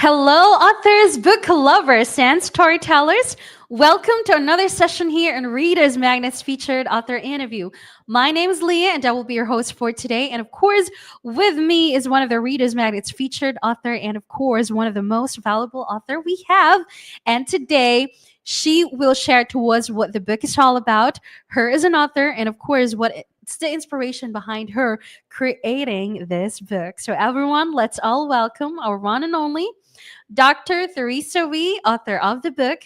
Hello, authors, book lovers, and storytellers. Welcome to another session here in Readers Magnet's featured author interview. My name is Leah, and I will be your host for today. And of course, with me is one of the Readers Magnet's featured author, and of course, one of the most valuable author we have. And today, she will share to us what the book is all about, her as an author, and of course, it's the inspiration behind her creating this book. So, everyone, let's all welcome our one and only Dr. Theresa Wee, author of the book,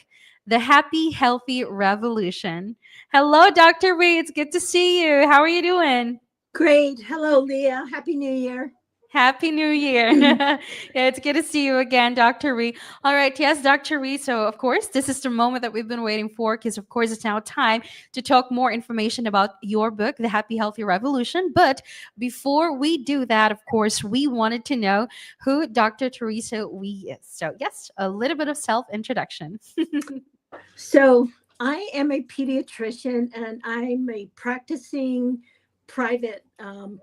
The Happy Healthy Revolution. Hello, Dr. Wee. It's good to see you. How are you doing? Great. Hello, Leah. Happy New Year. Happy New Year. Yeah, it's good to see you again, Dr. Ree. All right, yes, Dr. Ree. So, of course, this is the moment that we've been waiting for because, of course, it's now time to talk more information about your book, The Happy Healthy Revolution. But before we do that, of course, we wanted to know who Dr. Theresa Wee is. So, yes, a little bit of self introduction. So, I am a pediatrician and I'm a practicing private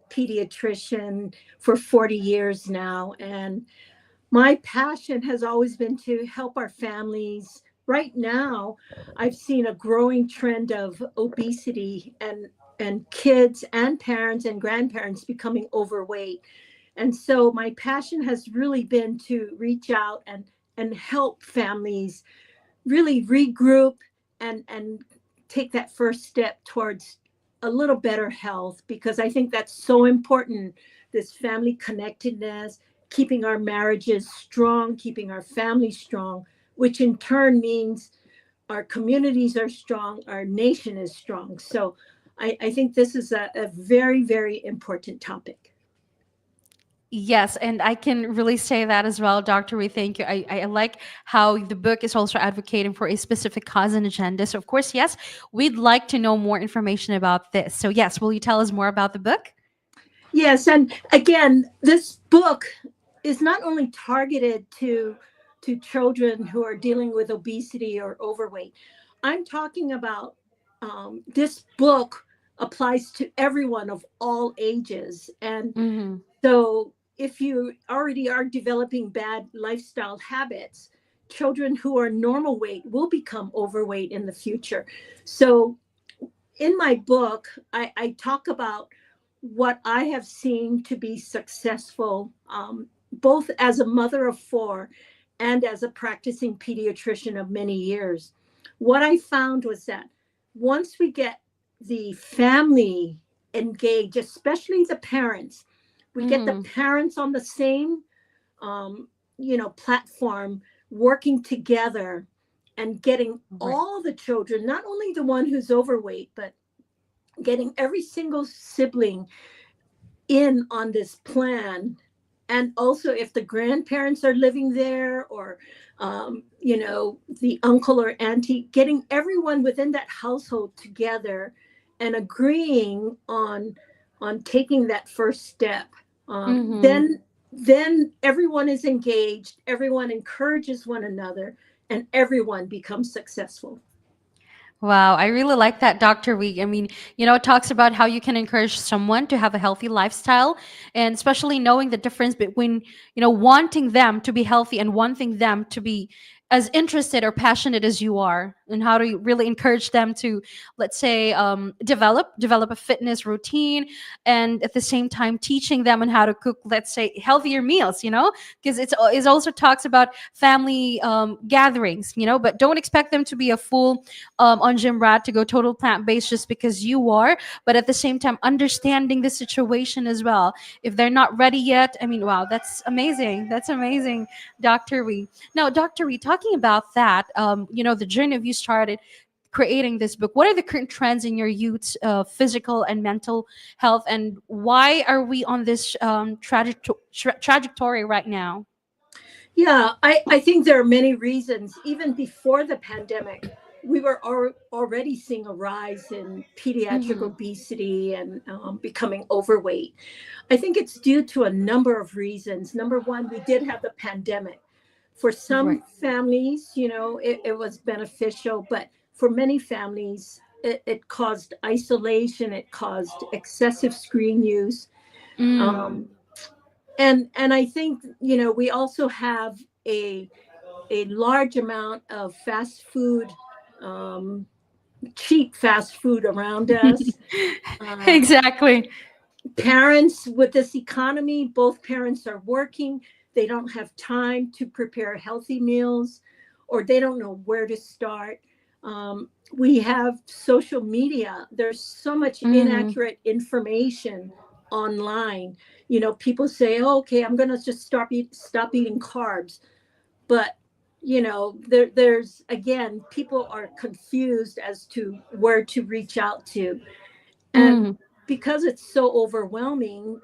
pediatrician for 40 years now. And my passion has always been to help our families. Right now, I've seen a growing trend of obesity and kids and parents and grandparents becoming overweight. And so my passion has really been to reach out and help families really regroup and take that first step towards a little better health, because I think that's so important, this family connectedness, keeping our marriages strong, keeping our families strong, which in turn means our communities are strong, our nation is strong. So I think this is a very, very important topic. Yes, and I can really say that as well, Dr. Ree. Thank you. I like how the book is also advocating for a specific cause and agenda. So, of course, yes, we'd like to know more information about this. So, yes, will you tell us more about the book? Yes, and again, this book is not only targeted to children who are dealing with obesity or overweight. I'm talking about this book applies to everyone of all ages. And Mm-hmm. so if you already are developing bad lifestyle habits, children who are normal weight will become overweight in the future. So in my book, I talk about what I have seen to be successful, both as a mother of four and as a practicing pediatrician of many years. What I found was that once we get the family engaged, especially the parents, we get the Mm-hmm. parents on the same, um, platform, working together and getting Right. all the children, not only the one who's overweight, but getting every single sibling in on this plan. And also, if the grandparents are living there, or the uncle or auntie, getting everyone within that household together and agreeing on taking that first step. um, Mm-hmm. then then everyone is engaged, everyone encourages one another, and everyone becomes successful. Wow, I really like that, Dr. Week. I mean, it talks about how you can encourage someone to have a healthy lifestyle, and especially knowing the difference between, wanting them to be healthy and wanting them to be as interested or passionate as you are, and how to really encourage them to, let's say, develop a fitness routine, and at the same time teaching them on how to cook, let's say, healthier meals. Because it also talks about family gatherings. But don't expect them to be a full on gym rat to go total plant based just because you are, but at the same time understanding the situation as well. If they're not ready yet, I mean, wow, that's amazing. That's amazing, Dr. Wee. Now, Dr. Wee, talking about that, the journey of you started creating this book. What are the current trends in your youth's physical and mental health, and why are we on this trajectory right now? Yeah, I think there are many reasons. Even before the pandemic, we were already seeing a rise in pediatric Mm-hmm. obesity and becoming overweight. I think it's due to a number of reasons. Number one, we did have the pandemic. For some Right. families, it was beneficial, but for many families, it caused isolation, it caused excessive screen use. Mm. Um, and I think we also have a a large amount of fast food, um, cheap fast food around us. Um, Exactly. Parents with this economy, both parents are working. They don't have time to prepare healthy meals, or they don't know where to start. We have social media. There's so much Mm, inaccurate information online. People say, oh, okay, I'm going to just stop eating carbs. But there's, again, people are confused as to where to reach out to. And mm, because it's so overwhelming,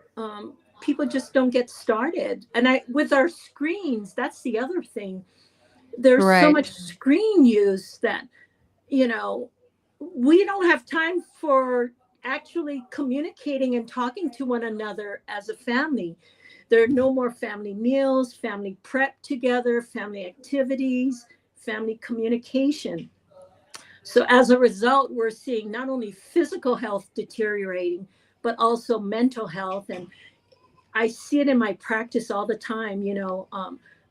people just don't get started. And with our screens, that's the other thing. There's so much right. screen use that, you know, we don't have time for actually communicating and talking to one another as a family. There are no more family meals, family prep together, family activities, family communication. So as a result, we're seeing not only physical health deteriorating, but also mental health. And I see it in my practice all the time,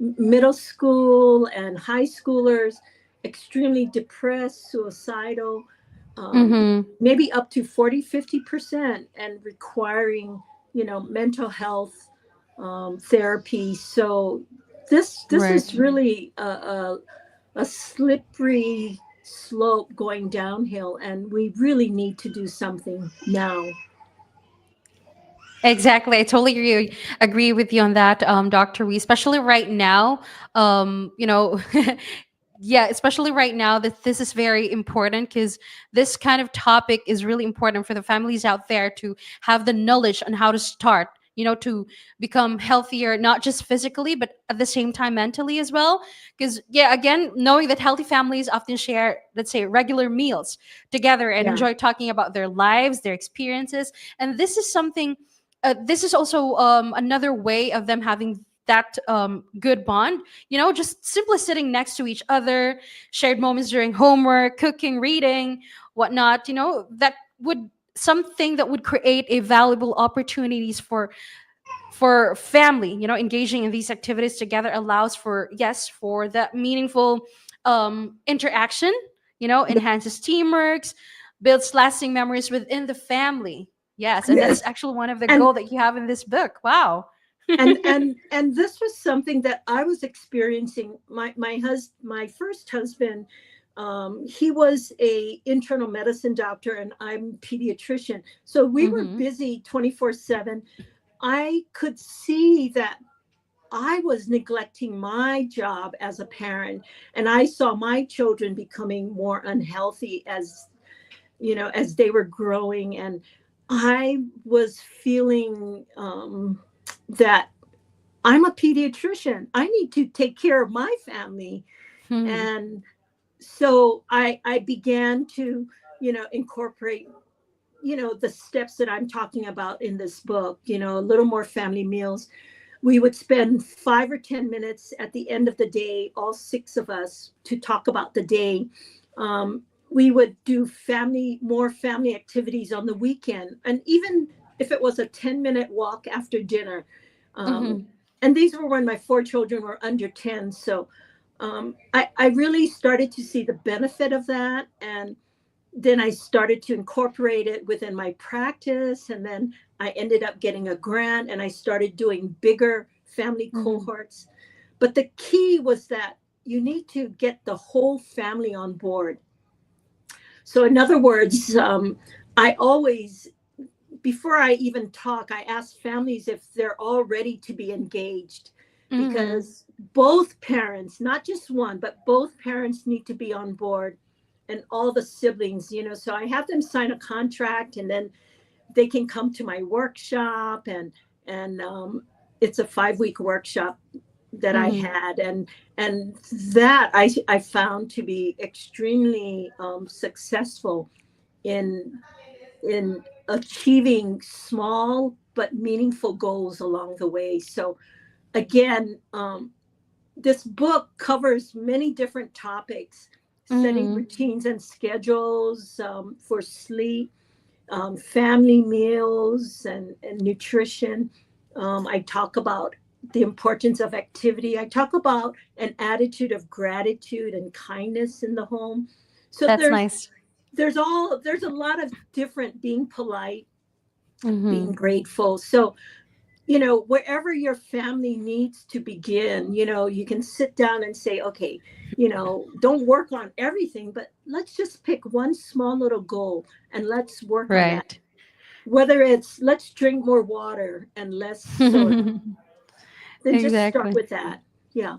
middle school and high schoolers, extremely depressed, suicidal, um, Mm-hmm. maybe up to 40, 50%, and requiring, mental health therapy. So this Right. is really a slippery slope going downhill, and we really need to do something now. Exactly. I totally agree with you on that, Dr. Wee, especially right now. You know, yeah, especially right now that this is very important because this kind of topic is really important for the families out there to have the knowledge on how to start, to become healthier, not just physically, but at the same time mentally as well. Because, yeah, again, knowing that healthy families often share, let's say, regular meals together and Yeah. enjoy talking about their lives, their experiences. And this is something, this is also another way of them having that good bond, just simply sitting next to each other, shared moments during homework, cooking, reading, whatnot, that would something that would create a valuable opportunities for family. Engaging in these activities together allows for, yes, for that meaningful interaction, enhances teamwork, builds lasting memories within the family. Yes, and that's Yes. actually one of the and goal that you have in this book. Wow. and this was something that I was experiencing. My first husband, he was a internal medicine doctor, and I'm pediatrician, so we were Mm-hmm. busy 24/7. I could see that I was neglecting my job as a parent, and I saw my children becoming more unhealthy as they were growing. And I was feeling that I'm a pediatrician. I need to take care of my family. Hmm. And so I began to, incorporate, the steps that I'm talking about in this book, a little more family meals. We would spend 5 or 10 minutes at the end of the day, all six of us, to talk about the day. We would do more family activities on the weekend. And even if it was a 10-minute walk after dinner, um, Mm-hmm. and these were when my four children were under 10. So I really started to see the benefit of that. And then I started to incorporate it within my practice. And then I ended up getting a grant, and I started doing bigger family Mm-hmm. cohorts. But the key was that you need to get the whole family on board. So, in other words, I always, before I even talk, I ask families if they're all ready to be engaged, Mm-hmm. because both parents, not just one, but both parents need to be on board, and all the siblings. So I have them sign a contract, and then they can come to my workshop. And it's a 5-week workshop that I Mm-hmm. had. And that I found to be extremely successful in achieving small but meaningful goals along the way. So again, this book covers many different topics: setting Mm-hmm. routines and schedules for sleep, family meals, and nutrition. I talk about the importance of activity. I talk about an attitude of gratitude and kindness in the home. So That's nice. there's a lot of different, being polite, being Mm-hmm. grateful. So, wherever your family needs to begin, you can sit down and say, okay, don't work on everything, but let's just pick one small little goal and let's work on that. Right. Whether it's let's drink more water and less soda, then just start Exactly. with that. Yeah.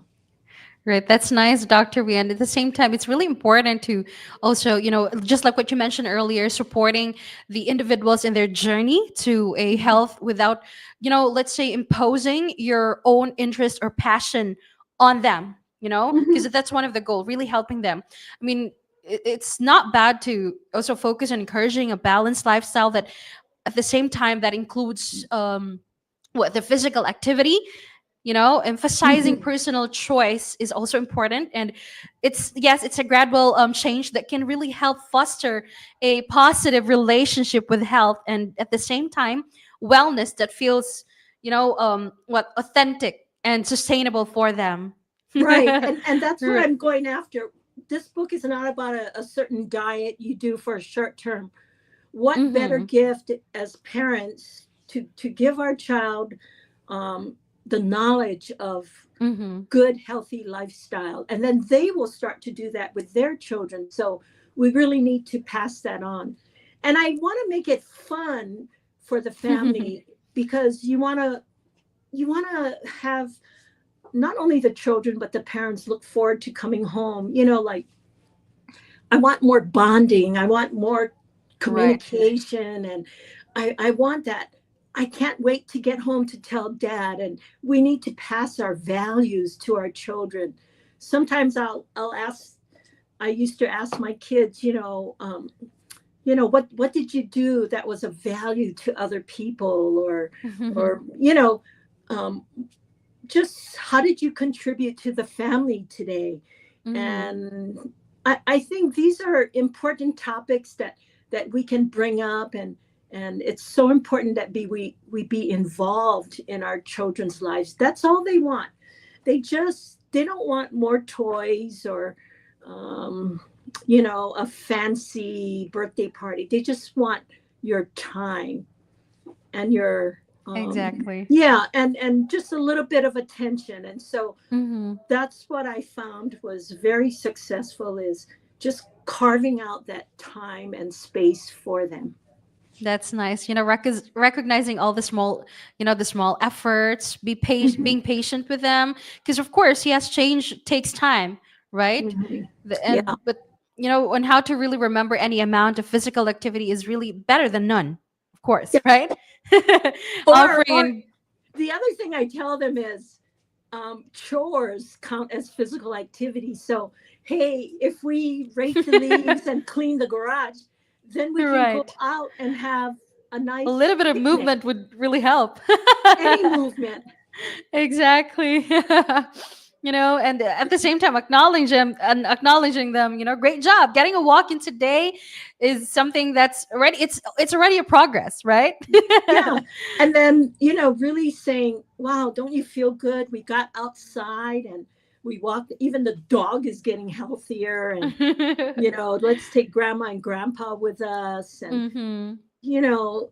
Right. That's nice, Dr. V. And at the same time, it's really important to also, just like what you mentioned earlier, supporting the individuals in their journey to a Mhm. health without, let's say imposing your own interest or passion on them, because Mhm. that's one of the goals, really helping them. I mean, it's not bad to also focus on encouraging a balanced lifestyle that at the same time that includes what the physical activity, emphasizing Mhm. personal choice is also important. And it's, yes, it's a gradual change that can really help foster a positive relationship with health, and at the same time wellness that feels, what authentic and sustainable for them. Right. And that's what Right. I'm going after. This book is not about a certain diet you do for a short term. What better Mm-hmm. gift as parents to give our child the knowledge of Mm-hmm. good, healthy lifestyle, and then they will start to do that with their children. So we really need to pass that on, and I want to make it fun for the family, because you want to have not only the children but the parents look forward to coming home. Like, I want more bonding. I want more Right. communication. And I want that. I can't wait to get home to tell dad. And we need to pass our values to our children. Sometimes I'll ask, I used to ask my kids, what did you do that was of value to other people, or, um, just how did you contribute to the family today? Mm-hmm. And I think these are important topics that we can bring up, and it's so important that we be involved in our children's lives. That's all they want. They don't want more toys, or um, a fancy birthday party. They just want your time and your Exactly. yeah, and just a little bit of attention. And so Mm-hmm. that's what I found was very successful, is just carving out that time and space for them. That's nice. Recognizing all the small, the small efforts, Mhm. being patient with them, because of course, yes, change takes time, right? Mhm. And Yeah. but and how to really remember any amount of physical activity is really better than none, of course, Yeah. right? Or Offering and the other thing I tell them is, chores count as physical activity. So, hey, if we rake the leaves and clean the garage, then we can go right, out and have a a nice little bit of picnic. movement would really help. Any movement. Exactly. And at the same time acknowledging them, great job getting a walk in today is something that's already, it's already a progress, right? Yeah. And then, really saying, wow, don't you feel good? We got outside and we walked. Even the dog is getting healthier. And, let's take grandma and grandpa with us. And, Mm-hmm. you know,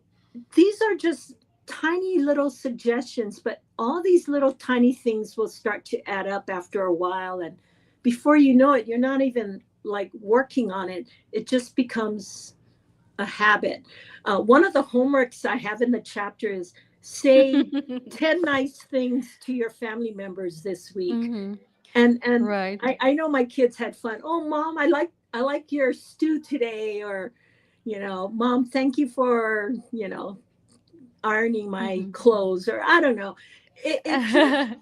these are just tiny little suggestions, but all these little tiny things will start to add up after a while. And before you know it, you're not even like working on it. It just becomes a habit. One of the homeworks I have in the chapter is say 10 nice things to your family members this week. Mm-hmm. And Right. I know my kids had fun. Oh, mom, I like your stew today. Or, mom, thank you for, ironing my Mm-hmm. clothes. Or I don't know. It just,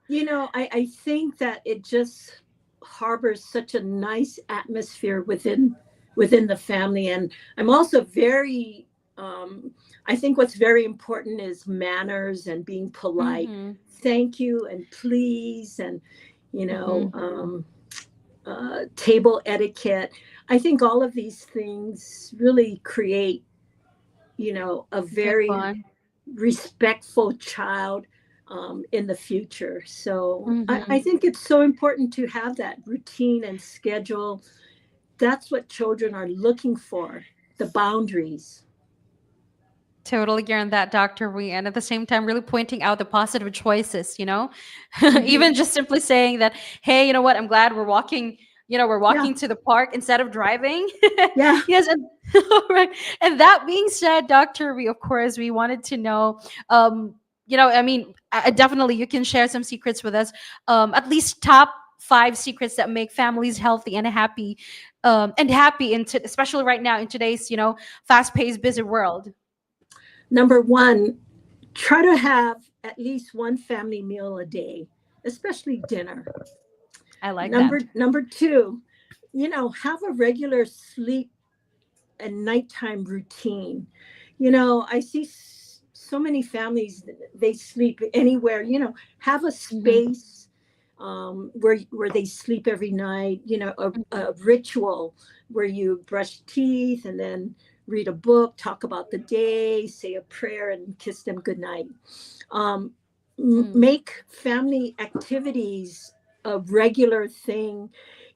I think that it just harbors such a nice atmosphere within the family. And I'm also very, I think what's very important is manners and being polite. Mm-hmm. Thank you and please, and you know Mm-hmm. um, table etiquette. I think all of these things really create a Good very one. respectful child. in the future. So I Mm-hmm. think it's so important to have that routine and schedule. That's what children are looking for, the boundaries. Totally agree on that, Dr. Ree. And at the same time, really pointing out the positive choices, Hmm. even just simply saying that, hey, you know what, I'm glad we're walking, we're Yeah, walking to the park instead of driving. yeah. Yes. And, right. And that being said, Dr. Ree, of course, we wanted to know, I mean, definitely you can share some secrets with us, at least top five secrets that make families healthy and happy especially right now in today's, fast-paced, busy world. Number one, try to have at least one family meal a day, especially dinner. I like that. Number two, have a regular sleep and nighttime routine. I see so many families, they sleep anywhere. Have a Mhm, space where they sleep every night. mhm. A ritual where you brush teeth and then read a book, talk about the day, say a prayer, and kiss them goodnight. um, Mm. make family activities a regular thing,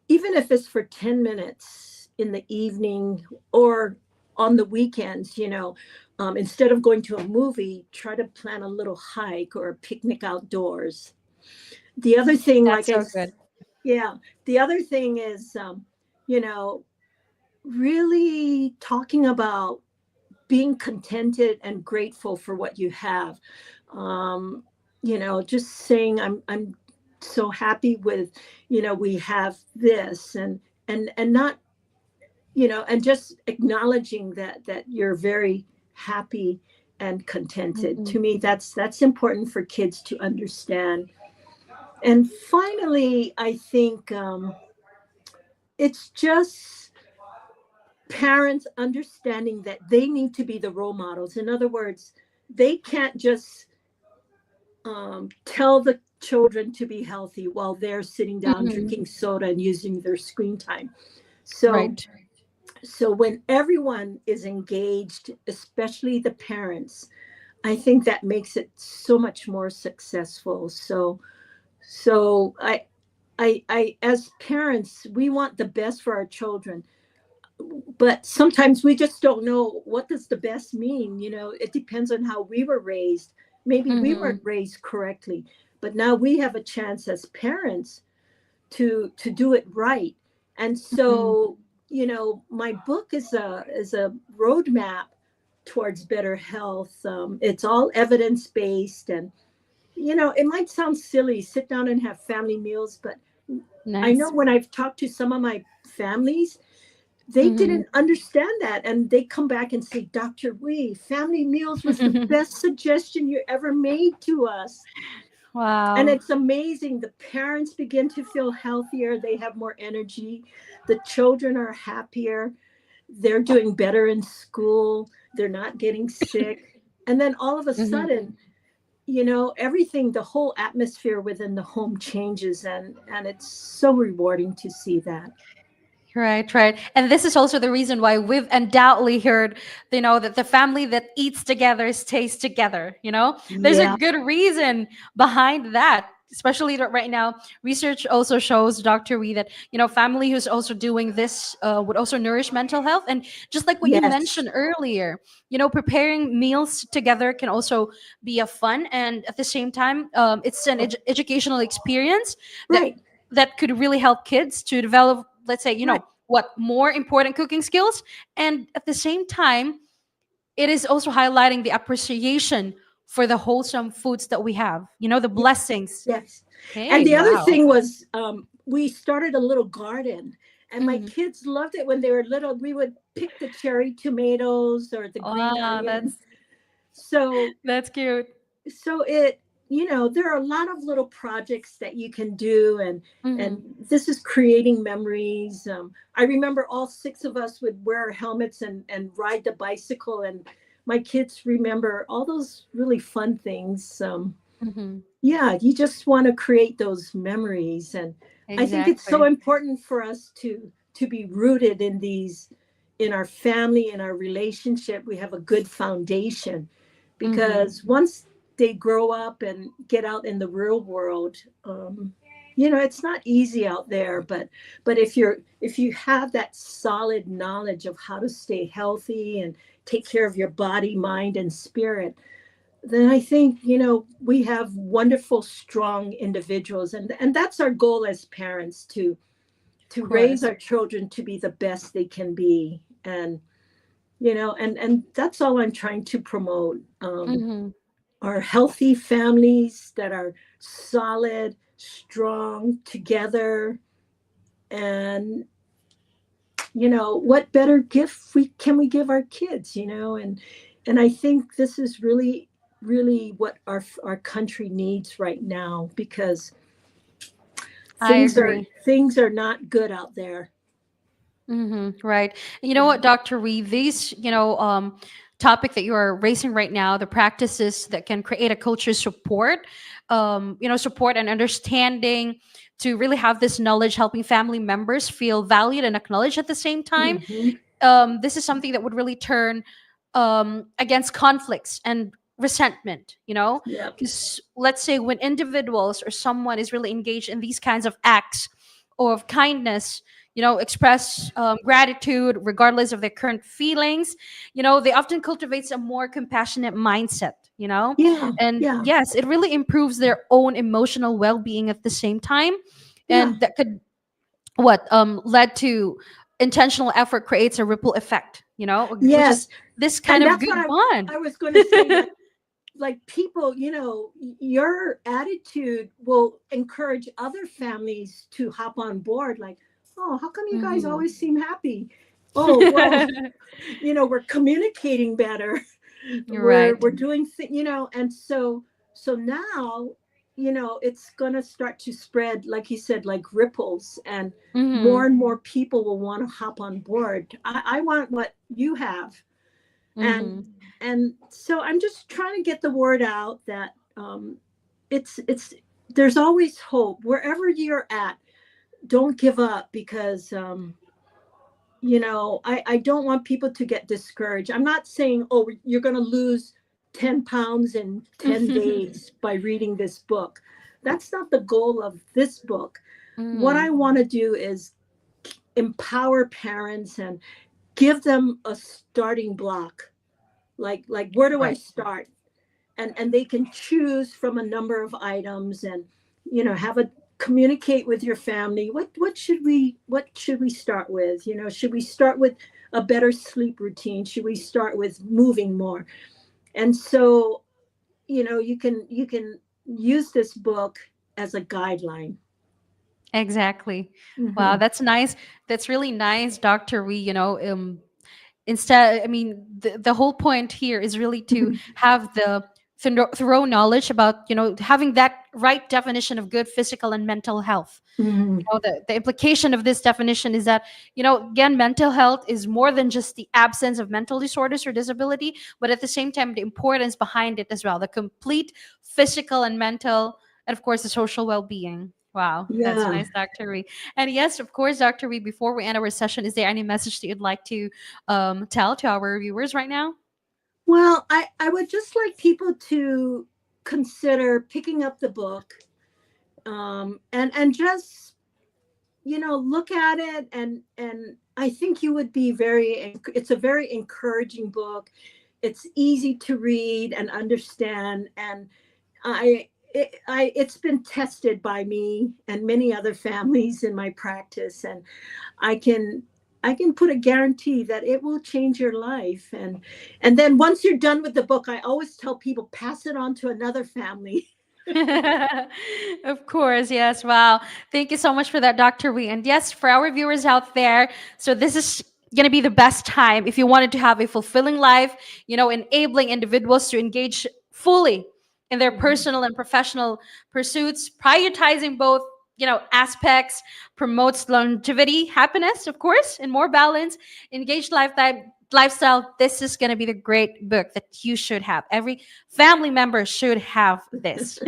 even if it's for 10 minutes in the evening or on the weekends. Instead of going to a movie, try to plan a little hike or a picnic outdoors. The other thing, That's so good. yeah, the other thing is, you know, really talking about being contented and grateful for what you have. Um, just saying, I'm so happy with, we have this, and not, and just acknowledging that you're very happy and contented. Mhm, To me, that's important for kids to understand. And finally, I think it's just parents understanding that they need to be the role models. In other words, they can't just tell the children to be healthy while they're sitting down mhm. drinking soda and using their screen time. So, Right. so when everyone is engaged, especially the parents, I think that makes it so much more successful. So, as parents, we want the best for our children, but sometimes we just don't know what does the best mean. It depends on how we were raised. Maybe we weren't Mhm, raised correctly, but now we have a chance as parents to do it right. And mhm. so, my book is a roadmap towards better health. It's all evidence based, and it might sound silly, sit down and have family meals, but I know Nice. when I've talked to some of my families, they Mhm. didn't understand that, and they come back and say, Dr. Wee, family meals was the best suggestion you ever made to us. And Wow. it's amazing. The parents begin to feel healthier, they have more energy, the children are happier, they're doing better in school, they're not getting sick. And then all of a Mhm. sudden, everything, the whole atmosphere within the home changes, and it's so rewarding to see that. Right, right. And this is also the reason why we've undoubtedly heard, that the family that eats together stays together. There's a Yeah, good reason behind that. Especially that right now, research also shows, Dr. Wee, that family who's also doing this would also nourish mental health. And just like what you yes, mentioned earlier, preparing meals together can also be a fun, and at the same time, it's an educational experience that right, could really help kids to develop, let's say, right. what more important cooking skills. And at the same time, it is also highlighting the appreciation for the wholesome foods that we have, the Yes, blessings. yes. And Hey, the other wow. thing was, we started a little garden, and my Hmm. kids loved it when they were little. We would pick the cherry tomatoes or the green Wow, onions. So, that's cute. there are a lot of little projects that you can do, and Hmm. this is creating memories. I remember all six of us would wear our helmets and ride the bicycle, and my kids remember all those really fun things. Hmm. Yeah, you just want to create those memories. And I think it's so Exactly. important for us to be rooted in our family, in our relationship. We have a good foundation, Hmm. because once, they grow up and get out in the real world. You know, it's not easy out there, but if you have that solid knowledge of how to stay healthy and take care of your body, mind, and spirit, then I think, you know, we have wonderful, strong individuals, and that's our goal as parents, Of to raise course. our children to be the best they can be. And you know, and that's all I'm trying to promote. Mm-hmm. Are healthy families that are solid, strong, together. And you know, what better gift we can we give our kids, you know? And I think this is really, really what our country needs right now, because I agree. things are not good out there. Right. And you know what, Dr. Reed, these, topic that you are raising right now, the practices that can create a culture support, support and understanding to really have this knowledge, helping family members feel valued and acknowledged at the same time. Hmm. This is something that would really turn against conflicts and resentment, Yep. because let's say when individuals or someone is really engaged in these kinds of acts of kindness, express gratitude regardless of their current feelings, they often cultivates a more compassionate mindset, Yeah. and Yeah. yes, it really improves their own emotional well-being at the same time, Yeah. and that could what led to intentional effort creates a ripple effect, which is Yes. this kind And of that's good what bond. I was going to say, like people, you know, your attitude will encourage other families to hop on board, like, oh, how come you guys Hmm. always seem happy? Oh, well, you know, we're communicating better. You're right. We're doing you know, and so now, you know, it's going to start to spread, like you said, like ripples, and Hmm. more people will want to hop on board. I want what you have. and Hmm. and so I'm just trying to get the word out that it's there's always hope wherever you're at. Don't give up, because you know, I don't want people to get discouraged. I'm not saying, oh, you're going to lose 10 pounds in 10 days by reading this book. That's not the goal of this book. What Hmm. I want to do is empower parents and give them a starting block, like where do I Right. start? And they can choose from a number of items, and you know, have a communicate with your family. What should we start with? You know, should we start with a better sleep routine? Should we start with moving more? And so, you know, you can use this book as a guideline. Exactly. Wow, Hmm. that's nice. That's really nice, Dr. Wee. Instead, I mean, the whole point here is really to have the thorough knowledge about, having that right definition of good physical and mental health. Hmm. The implication of this definition is that, again, mental health is more than just the absence of mental disorders or disability, but at the same time the importance behind it as well, the complete physical and mental, and of course the social well-being. Wow, that's Yeah. nice, Dr. Ree. And yes, of course, Dr. Ree, before we end our session, is there any message that you'd like to tell to our viewers right now? Well, I would just like people to consider picking up the book, and just, you know, look at it, and I think you would be it's a very encouraging book. It's easy to read and understand, and it's been tested by me and many other families in my practice, and I can I can put a guarantee that it will change your life. And then once you're done with the book, I always tell people, pass it on to another family. Of course, yes. Wow. Thank you so much for that, Dr. Wee. And yes, for our viewers out there, so this is going to be the best time if you wanted to have a fulfilling life, enabling individuals to engage fully in their Mhm. personal and professional pursuits, prioritizing both, aspects, promotes longevity, happiness, of course, and more balance, engaged lifetime lifestyle, this is going to be the great book that you should have. Every family member should have this.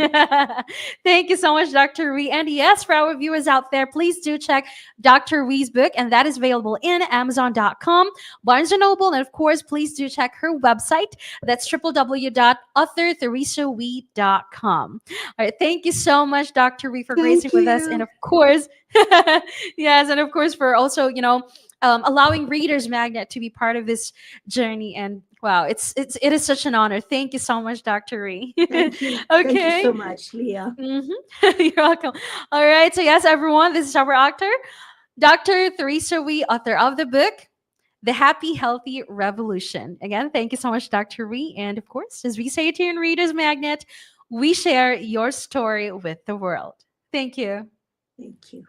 Thank you so much, Dr. Ree. And yes, for our viewers out there, please do check Dr. Ree's book, and that is available in Amazon.com, Barnes& and Noble, and of course, please do check her website. That's www.authortheresawee.com. All right, thank you so much, Dr. Ree, for gracing Thank with us, and you. of course, yes, and of course for also, allowing Readers Magnet to be part of this journey. And wow, it is such an honor. Thank you so much, Dr. Ree. Thank you. Thank you so Okay. much, Leah. You're welcome. All right. So yes, everyone, this is our actor, Dr. Theresa Wee, author of the book, The Happy Healthy Revolution. Again, thank you so much, Dr. Ree. And of course, as we say it here in Readers Magnet, we share your story with the world. Thank you. Thank you.